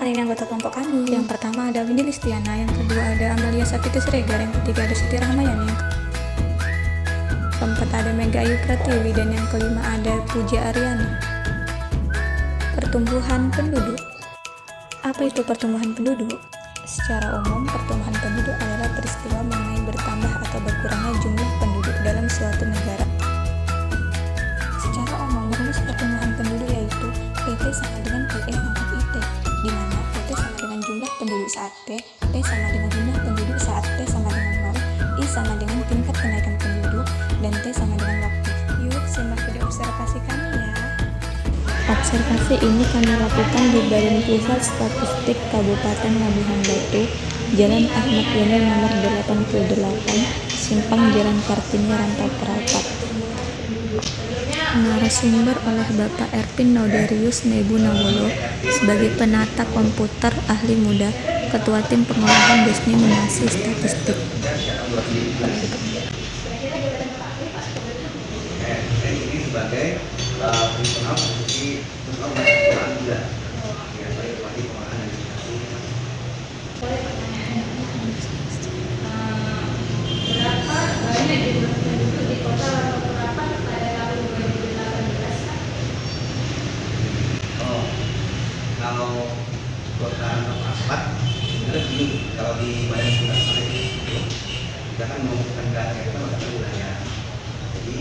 ini anggota kelompok kami. Yang pertama ada Windy Listiana, yang kedua ada Amalia Sapiti Siregar, yang ketiga ada Siti Rahmayani, yang keempat ada Mega Ayu Pratiwi, dan yang kelima ada Puja Aryani. Pertumbuhan penduduk. Apa itu pertumbuhan penduduk? Secara umum, pertumbuhan penduduk adalah peristiwa mengenai bertambah atau berkurangnya jumlah penduduk dalam suatu negara. Secara umum, rumus pertumbuhan penduduk yaitu PT sama dengan PE pangkat IT, di mana PT sama dengan jumlah penduduk saat T, P sama dengan jumlah penduduk saat T sama dengan 0, I sama dengan tingkat kenaikan penduduk, dan T sama dengan waktu. Yuk, simak video observasi kami ya. Observasi ini kami lakukan di Badan Pusat Statistik Kabupaten Labuhan Batu, Jalan Ahmad Yani nomor 88, Simpang Jalan Kartini Rantau Perapat. Narasumber oleh Bapak Erpin Naudarius Nebu Nawolo sebagai penata komputer ahli muda, Ketua Tim Pengolahan Diskriminasi Statistik. Ini sebagai fungsional posisi pengolahan muda. Berapa banyak jumlah penduduk di kota Perapat pada tahun 2018? Kalau kota Perapat sebenarnya begini, kalau di Badan Pusat Statistik itu kita kan mengumumkan data kita menggunakan wilayah. Jadi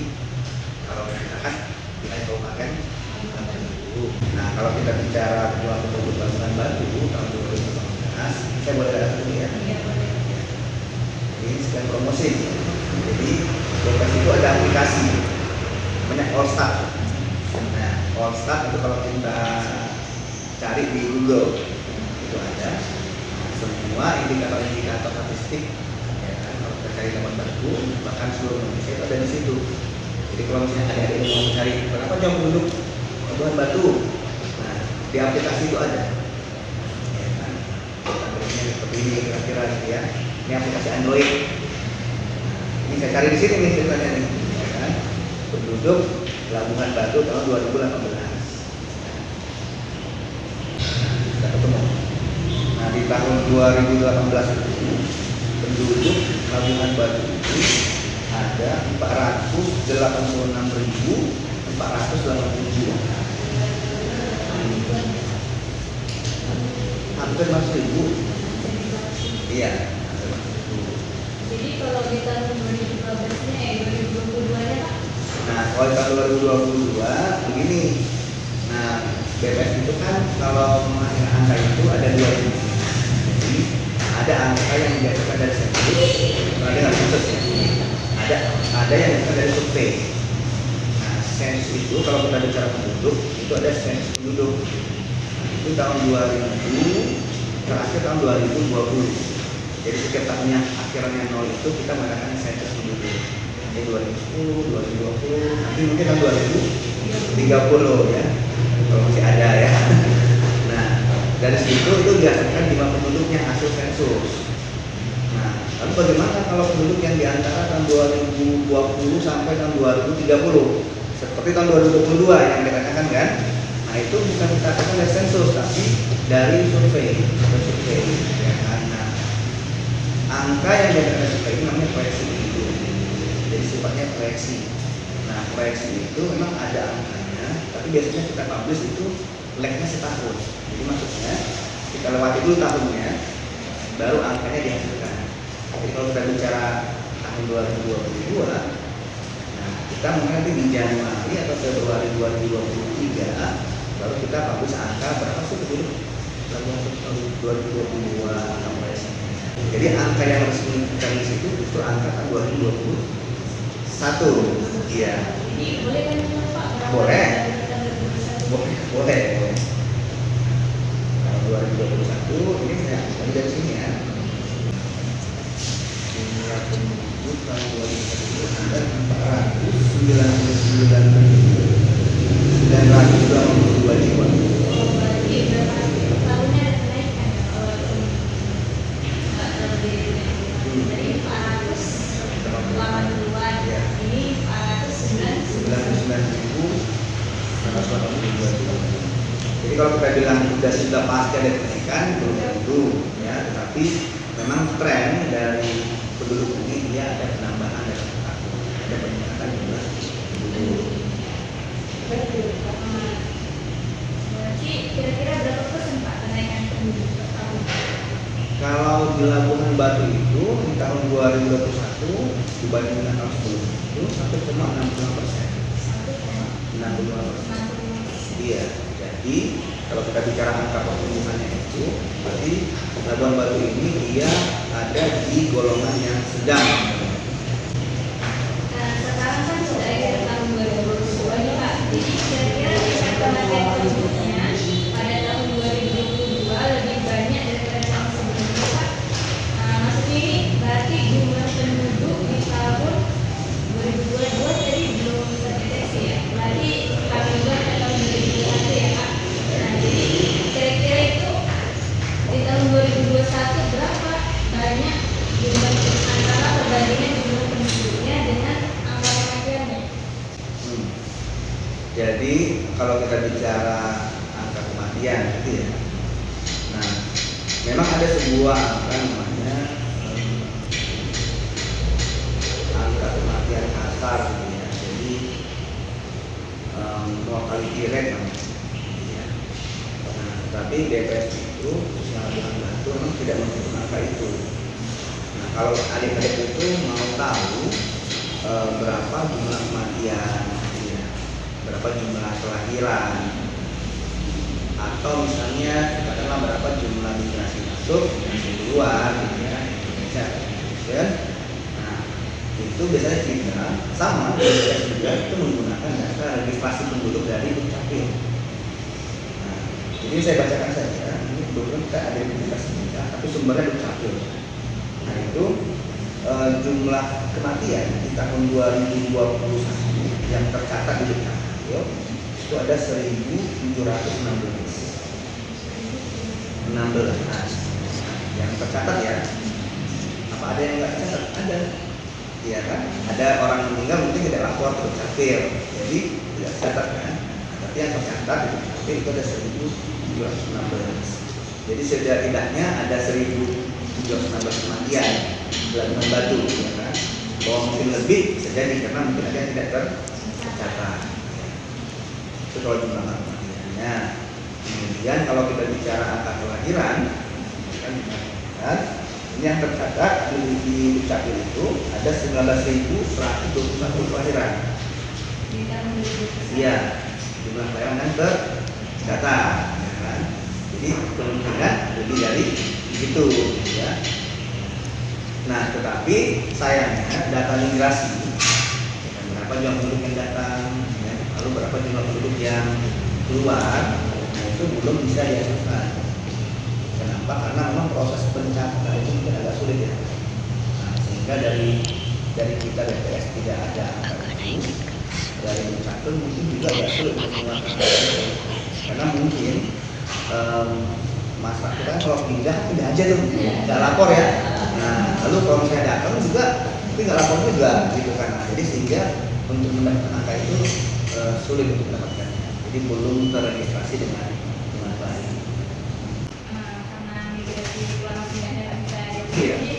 kalau kita kan wilayah kabupaten. Nah, kalau kita bicara jumlah penduduk Labuhan Batu tahun 2018, saya boleh data dulu ya. Ini sekian promosi. Jadi lokasi itu ada aplikasi banyak Allstat. Nah, Allstat itu kalau kita cari di Google itu ada semua indikator-indikator statistik. Ya kan? Kalau kita cari Labuhan Batu, bahkan seluruh Indonesia itu ada di situ. Jadi kalau misalnya ada yang mau mencari berapa jumlah penduduk Labuhan Batu, nah di aplikasi itu ada. Ya kan? Seperti ini kira-kira gitu ya. Ini aplikasi Android. Ini saya cari di sini nih ceritanya nih, ya kan? Penduduk Labuhan Batu tahun 2018. Kita ketemu. Nah, di tahun 2018 itu penduduk Labuhan Batu itu ada 486.487. Hampir 1.000. Iya. Jadi kalau di tahun 2012-nya 2022-nya Pak? Nah, kalau di tahun 2022 begini. Nah, BPS itu kan kalau mengakhiri angka itu ada dua jenis. Jadi ada angka yang diajukan dari sensus, ada nggak sensus ya. Ada yang diajukan dari survei. Nah, sensus itu kalau kita bicara penduduk itu ada sensus penduduk. Itu tahun 2000 terakhir tahun 2020. Jadi setiap tahunnya akhirnya 0 itu kita mengadakan sensus penduduk. Jadi 2010, 2020, nanti mungkin tahun 2030 ya, kalau masih ada ya. Nah, dari situ itu dihasilkan jumlah penduduknya hasil sensus. Nah, lalu bagaimana kalau penduduk yang di antara tahun 2020 sampai tahun 2030? Seperti tahun 2022 yang dikatakan kan? Nah, itu bukan dikatakan dari sensus, tapi dari survei, ya kan? Nah, angka yang dikatakan survei itu namanya proyeksi itu. Jadi sifatnya proyeksi. Nah, proyeksi itu memang ada angkanya, tapi biasanya kita publish itu lag-nya setahun. Jadi maksudnya kita lewati dulu tahunnya, baru angkanya dihasilkan. Jadi kalau kita bicara tahun 2022, nah kita mungkin nanti di Januari atau Februari 2023 baru kita publish angka berapa sih penduduk tahun 2022 sampai sini. Jadi angka yang resmi kita di situ itu angka tahun 2021. Iya. Ini boleh kan Pak? Boleh. Boleh. Tahun 2021 ini saya ambil dari sini ya. Jumlah penduduk tahun 2021 ada 499.982 jiwa. Berarti berapa tahunnya ada kenaikan dari 482 ini 499. 99.982. Jadi kalau kita bilang dibilang sudah pasti ada kenaikan belum tentu ya, tetapi memang tren dari penduduk ini dia ada penambahan dalam tahun, ada peningkatan jumlah penduduk. Berarti kira-kira berapa persen Pak kenaikan penduduk per tahun? Kalau di Labuhan Batu itu di tahun 2021 dibandingkan tahun sebelumnya itu 1,65%. 65%. Iya, jadi kalau kita bicara angka pertumbuhannya itu, berarti Labuhan Batu ini dia ada di golongan yang sedang. Nah, sekarang kan sudah akhir tahun 2022 nih Pak. Jadi kira-kira tingkat kematian penduduknya pada tahun 2022 lebih banyak daripada tahun sebelumnya Pak. Nah, maksudnya ini berarti jumlah penduduk di tahun 2022 jadi belum terdeteksi ya. Berarti kami juga pada tahun 2021 ya Pak. Nah, jadi kira-kira itu di tahun 2021 berapa banyak jumlah antara perbandingan jumlah penduduknya dengan angka kematiannya? Jadi kalau kita bicara angka kematian gitu ya, nah memang ada sebuah angka namanya angka kematian kasar gitu ya. Jadi mortality rate namanya. Ya. Nah, tapi BPS itu yang Labuhan Batu memang tidak menghitung angka itu. Nah, kalau adik-adik itu mau tahu berapa jumlah kematian, ya, berapa jumlah kelahiran, atau misalnya katakanlah berapa jumlah migrasi masuk dan keluar, gitu ya, Indonesia, ya. Nah, itu biasanya kita sama BPS juga itu menggunakan data registrasi penduduk dari Dukcapil. Nah, jadi saya bacakan saja. Ini kebetulan kita ada identitas kita, tapi sumbernya Dukcapil. Nah itu jumlah kematian di tahun 2021 yang tercatat di Dukcapil itu ada 1.716. Yang tercatat ya. Apa ada yang nggak tercatat? Ada. Iya kan? Ada orang meninggal mungkin tidak lapor ke Dukcapil, jadi tidak tercatat kan? Tapi yang tercatat di Dukcapil itu ada 1.716. Jadi setidaknya ada 1.716 kematian di Labuhan Batu, ya kan? Bahwa mungkin lebih bisa jadi karena mungkin ada yang tidak tercatat. Itu kalau jumlah kematiannya. Kemudian kalau kita bicara angka kelahiran, kan, ini yang tercatat di Dukcapil itu ada 19.121 kelahiran. Di tahun 2021. Iya, jumlah kelahiran yang tercatat, ya kan? Jadi kemungkinan lebih dari itu, ya. Nah, tetapi sayangnya data migrasi, berapa jumlah penduduk yang datang, ya, lalu berapa jumlah penduduk yang keluar, nah itu belum bisa dihasilkan. Kenapa? Karena memang proses pencatatan itu mungkin agak sulit ya. Nah, sehingga dari kita BPS tidak ada angka itu, dari Dukcapil mungkin juga agak sulit mengeluarkan. Karena mungkin masyarakat kita kalau pindah aja tuh, nggak lapor ya. Nah, lalu kalau misalnya datang juga, tapi nggak lapor juga, gitu kan. Nah, jadi sehingga untuk mendapatkan angka itu sulit untuk mendapatkannya. Jadi belum terregistrasi dengan baik. Karena migrasi pulang pindah bisa Iya. jadi